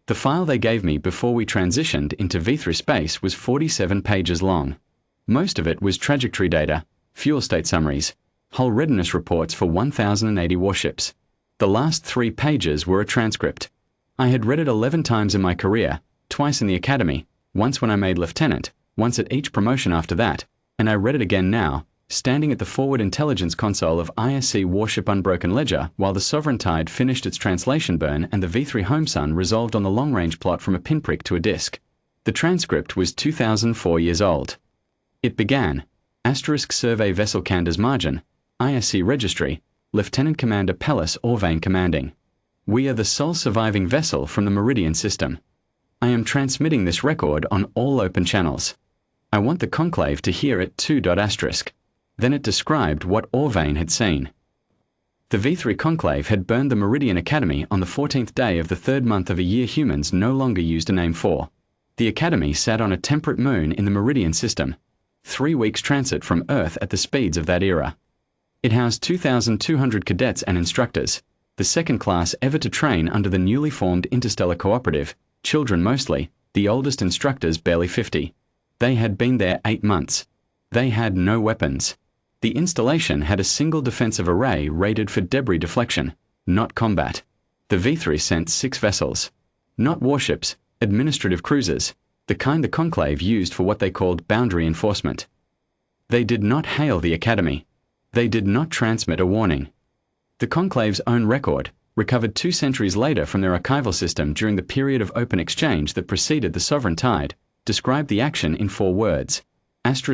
The file they gave me before we transitioned into V3 space was 47 pages long. Most of it was trajectory data, fuel state summaries, hull readiness reports for 1,080 warships. The last 3 pages were a transcript. I had read it 11 times in my career, twice in the academy, once when I made lieutenant, once at each promotion after that, and I read it again now, standing at the forward intelligence console of ISC Warship Unbroken Ledger while the Sovereign Tide finished its translation burn and the V3 Homesun resolved on the long-range plot from a pinprick to a disk. The transcript was 2004 years old. It began, *Survey Vessel Candace Margin, ISC Registry, Lieutenant Commander Pellis Orvane commanding. We are the sole surviving vessel from the Meridian system. I am transmitting this record on all open channels. I want the Conclave to hear it too. Then it described what Orvane had seen. The Vaethari Conclave had burned the Meridian Academy on the 14th day of the 3rd month of a year humans no longer used a name for. The Academy sat on a temperate moon in the Meridian system, 3 weeks transit from Earth at the speeds of that era. It housed 2,200 cadets and instructors, the second class ever to train under the newly formed Interstellar Cooperative, children mostly, the oldest instructors barely 50. They had been there 8 months. They had no weapons. The installation had a single defensive array rated for debris deflection, not combat. The V3 sent 6 vessels. Not warships, administrative cruisers, the kind the Conclave used for what they called boundary enforcement. They did not hail the Academy. They did not transmit a warning. The Conclave's own record, recovered 2 centuries later from their archival system during the period of open exchange that preceded the Sovereign Tide, described the action in 4 words.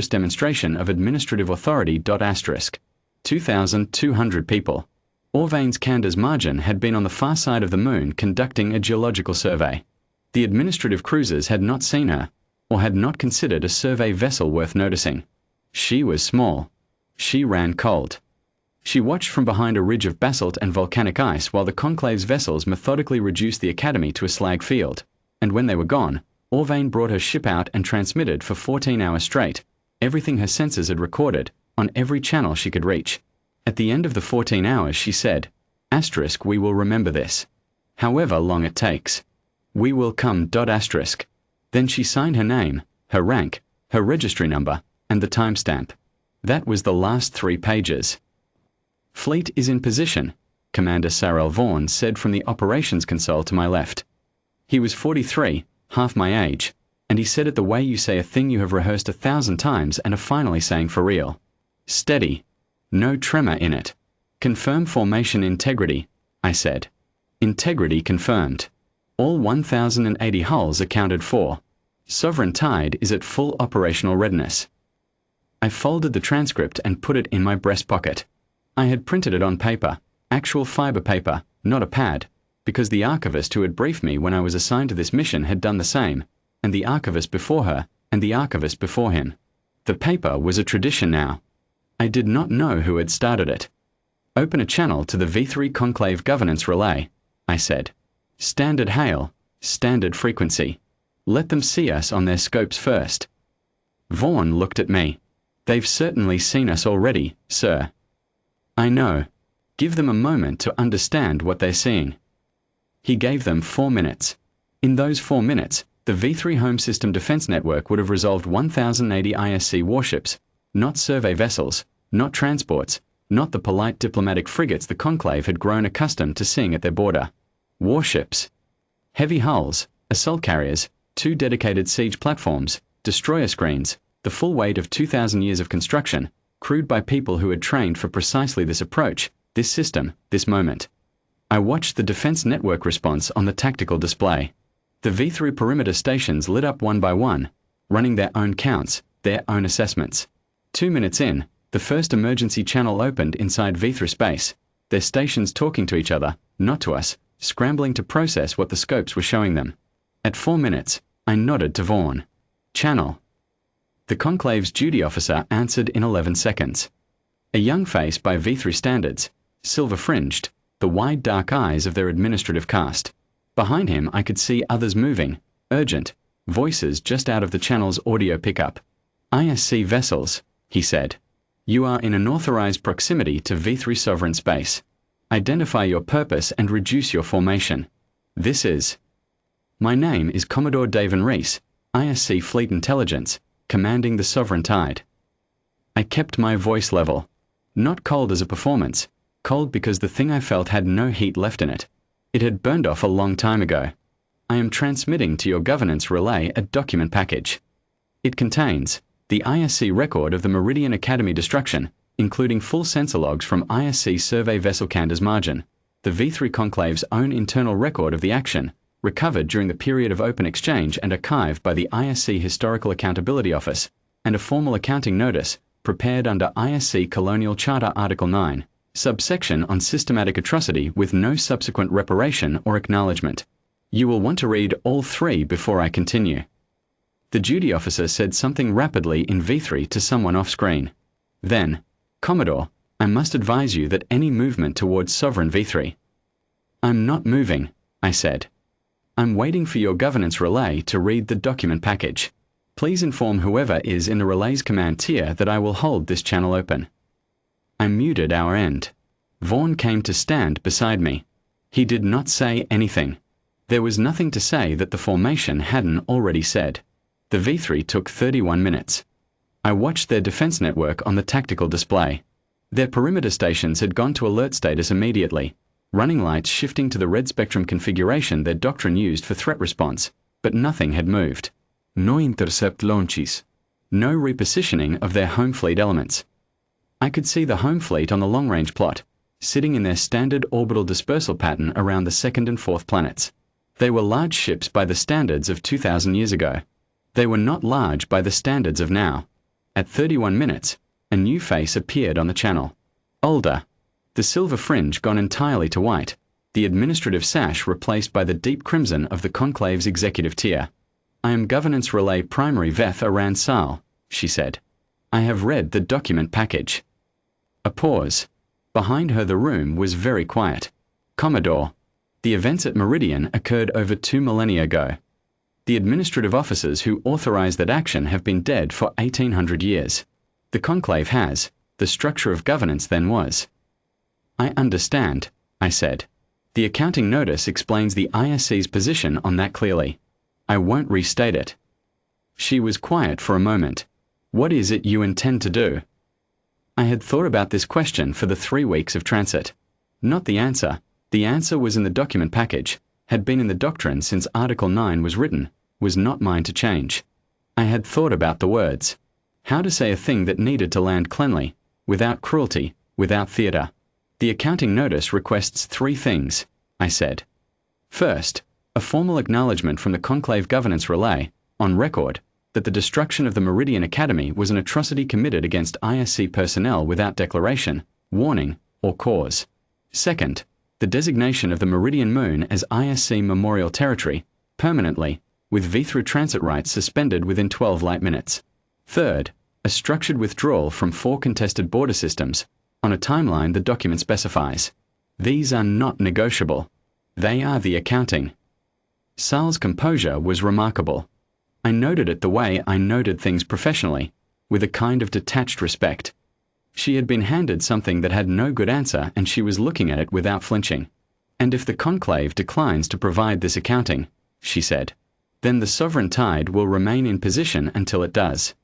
Demonstration of administrative authority. 2,200 people. Orvane's Candace Margin had been on the far side of the moon conducting a geological survey. The administrative cruisers had not seen her, or had not considered a survey vessel worth noticing. She was small. She ran cold. She watched from behind a ridge of basalt and volcanic ice while the Conclave's vessels methodically reduced the Academy to a slag field, and when they were gone, Orvane brought her ship out and transmitted for 14 hours straight, everything her sensors had recorded, on every channel she could reach. At the end of the 14 hours she said, *, we will remember this. However long it takes. We will come. *. Then she signed her name, her rank, her registry number, and the timestamp. That was the last 3 pages. Fleet is in position, Commander Sarel Vaughan said from the operations console to my left. He was 43, half my age, and he said it the way you say a thing you have rehearsed 1,000 times and are finally saying for real. Steady. No tremor in it. Confirm formation integrity, I said. Integrity confirmed. All 1,080 hulls accounted for. Sovereign Tide is at full operational readiness. I folded the transcript and put it in my breast pocket. I had printed it on paper, actual fiber paper, not a pad, because the archivist who had briefed me when I was assigned to this mission had done the same, and the archivist before her, and the archivist before him. The paper was a tradition now. I did not know who had started it. Open a channel to the V3 Conclave Governance Relay, I said. Standard hail, standard frequency. Let them see us on their scopes first. Vaughan looked at me. They've certainly seen us already, sir. I know. Give them a moment to understand what they're seeing. He gave them 4 minutes. In those 4 minutes, the V3 Home System Defense Network would have resolved 1,080 ISC warships, not survey vessels, not transports, not the polite diplomatic frigates the Conclave had grown accustomed to seeing at their border. Warships. Heavy hulls, assault carriers, 2 dedicated siege platforms, destroyer screens, the full weight of 2,000 years of construction, crewed by people who had trained for precisely this approach, this system, this moment. I watched the defense network response on the tactical display. The V3 perimeter stations lit up one by one, running their own counts, their own assessments. 2 minutes in, the first emergency channel opened inside V3 space, their stations talking to each other, not to us, scrambling to process what the scopes were showing them. At 4 minutes, I nodded to Vaughan. Channel. The Conclave's duty officer answered in 11 seconds. A young face by V3 standards, silver-fringed, the wide dark eyes of their administrative caste. Behind him I could see others moving, urgent, voices just out of the channel's audio pickup. ISC vessels, he said. You are in unauthorized proximity to V3 sovereign space. Identify your purpose and reduce your formation. This is... My name is Commodore Davin Reese, ISC Fleet Intelligence, commanding the Sovereign Tide. I kept my voice level. Not cold as a performance, cold because the thing I felt had no heat left in it. It had burned off a long time ago. I am transmitting to your governance relay a document package. It contains the ISC record of the Meridian Academy destruction, including full sensor logs from ISC survey vessel Candace Margin, the Vaethari Conclave's own internal record of the action, recovered during the period of open exchange and archived by the ISC Historical Accountability Office, and a formal accounting notice prepared under ISC Colonial Charter Article 9, subsection on systematic atrocity with no subsequent reparation or acknowledgement. You will want to read all three before I continue. The duty officer said something rapidly in Vaethari to someone off-screen. Then, Commodore, I must advise you that any movement towards sovereign Vaethari. I'm not moving, I said. I'm waiting for your governance relay to read the document package. Please inform whoever is in the relay's command tier that I will hold this channel open. I muted our end. Vaughn came to stand beside me. He did not say anything. There was nothing to say that the formation hadn't already said. The Vaethari took 31 minutes. I watched their defense network on the tactical display. Their perimeter stations had gone to alert status immediately, running lights shifting to the red spectrum configuration their doctrine used for threat response, but nothing had moved. No intercept launches. No repositioning of their home fleet elements. I could see the home fleet on the long-range plot, sitting in their standard orbital dispersal pattern around the second and fourth planets. They were large ships by the standards of 2,000 years ago. They were not large by the standards of now. At 31 minutes, a new face appeared on the channel. Older. The silver fringe gone entirely to white, the administrative sash replaced by the deep crimson of the Conclave's executive tier. I am Governance Relay Primary Veth Aran Sal, she said. I have read the document package. A pause. Behind her the room was very quiet. Commodore. The events at Meridian occurred over 2 millennia ago. The administrative officers who authorized that action have been dead for 1800 years. The Conclave has. The structure of governance then was. I understand, I said. The accounting notice explains the ISC's position on that clearly. I won't restate it. She was quiet for a moment. What is it you intend to do? I had thought about this question for the 3 weeks of transit. Not the answer. The answer was in the document package, had been in the doctrine since Article 9 was written, was not mine to change. I had thought about the words. How to say a thing that needed to land cleanly, without cruelty, without theatre. The accounting notice requests 3 things, I said. First, a formal acknowledgement from the Conclave Governance Relay, on record, that the destruction of the Meridian Academy was an atrocity committed against ISC personnel without declaration, warning, or cause. Second, the designation of the Meridian Moon as ISC Memorial Territory, permanently, with Vaethari transit rights suspended within 12 light minutes. Third, a structured withdrawal from 4 contested border systems, on a timeline the document specifies. These are not negotiable. They are the accounting. Sal's composure was remarkable. I noted it the way I noted things professionally, with a kind of detached respect. She had been handed something that had no good answer and she was looking at it without flinching. And if the Conclave declines to provide this accounting, she said, then the Sovereign Tide will remain in position until it does.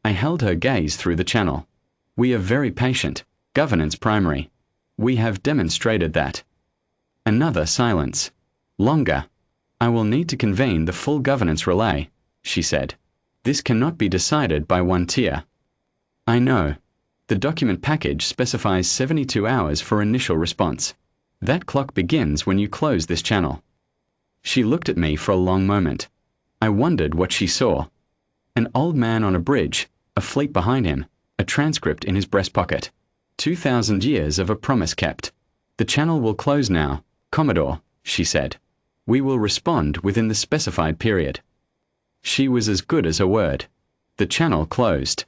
I held her gaze through the channel. We are very patient, governance primary. We have demonstrated that. Another silence. Longer. I will need to convene the full governance relay, she said. This cannot be decided by one tier. I know. The document package specifies 72 hours for initial response. That clock begins when you close this channel. She looked at me for a long moment. I wondered what she saw. An old man on a bridge, a fleet behind him, a transcript in his breast pocket. 2,000 years of a promise kept. The channel will close now, Commodore, she said. We will respond within the specified period. She was as good as her word. The channel closed.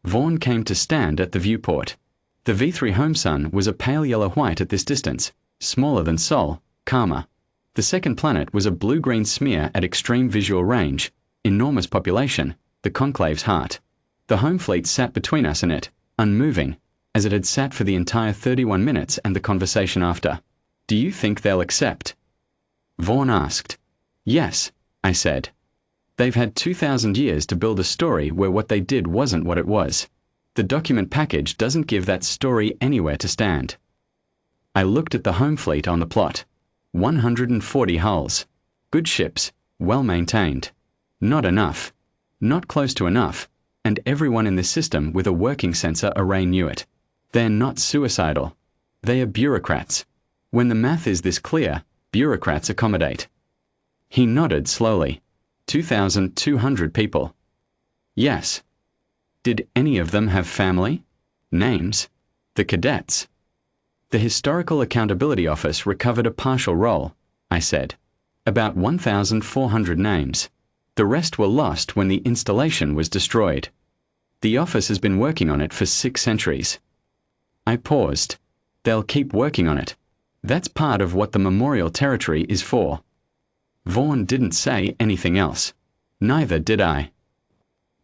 Vaughn came to stand at the viewport. The Vaethari home sun was a pale yellow-white at this distance, smaller than Sol, calmer. The second planet was a blue-green smear at extreme visual range, enormous population, the Conclave's heart. The home fleet sat between us and it, unmoving, as it had sat for the entire 31 minutes and the conversation after. Do you think they'll accept? Vaughn asked. Yes, I said. They've had 2,000 years to build a story where what they did wasn't what it was. The document package doesn't give that story anywhere to stand. I looked at the home fleet on the plot. 140 hulls. Good ships, well maintained. Not enough. Not close to enough, and everyone in this system with a working sensor array knew it. They're not suicidal. They are bureaucrats. When the math is this clear, bureaucrats accommodate. He nodded slowly. 2,200 people. Yes. Did any of them have family? Names? The cadets? The Historical Accountability Office recovered a partial roll, I said. About 1,400 names. The rest were lost when the installation was destroyed. The office has been working on it for 6 centuries. I paused. They'll keep working on it. That's part of what the memorial territory is for. Vaughan didn't say anything else. Neither did I.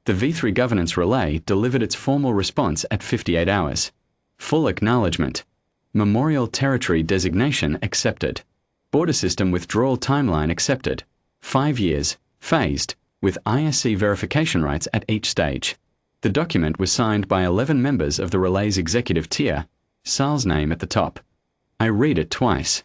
The V3 governance relay delivered its formal response at 58 hours. Full acknowledgement. Memorial territory designation accepted. Border system withdrawal timeline accepted. 5 years, phased, with ISC verification rights at each stage. The document was signed by 11 members of the relay's executive tier, Sal's name at the top. I read it twice.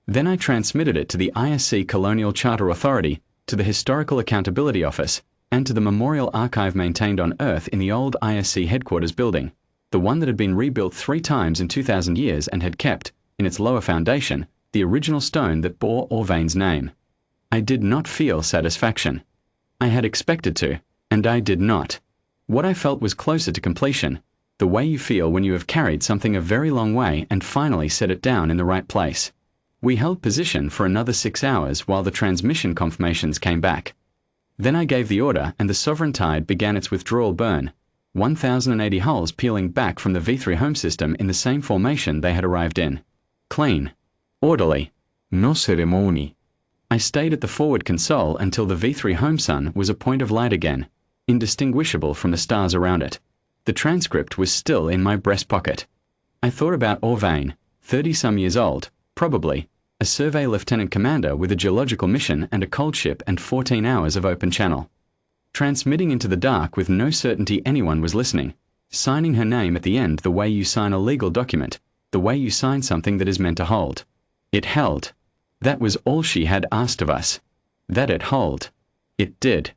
Then I transmitted it to the ISC Colonial Charter Authority, to the Historical Accountability Office, and to the Memorial Archive maintained on Earth in the old ISC headquarters building, the one that had been rebuilt 3 times in 2,000 years and had kept, in its lower foundation, the original stone that bore Orvain's name. I did not feel satisfaction. I had expected to, and I did not. What I felt was closer to completion, the way you feel when you have carried something a very long way and finally set it down in the right place. We held position for another 6 hours while the transmission confirmations came back. Then I gave the order and the Sovereign Tide began its withdrawal burn, 1,080 hulls peeling back from the V3 home system in the same formation they had arrived in. Clean. Orderly. No ceremony. I stayed at the forward console until the V3 home sun was a point of light again, indistinguishable from the stars around it. The transcript was still in my breast pocket. I thought about Orvain, 30-some years old, probably, a survey lieutenant commander with a geological mission and a cold ship and 14 hours of open channel. Transmitting into the dark with no certainty anyone was listening, signing her name at the end the way you sign a legal document, the way you sign something that is meant to hold. It held. That was all she had asked of us. That it hold. It did.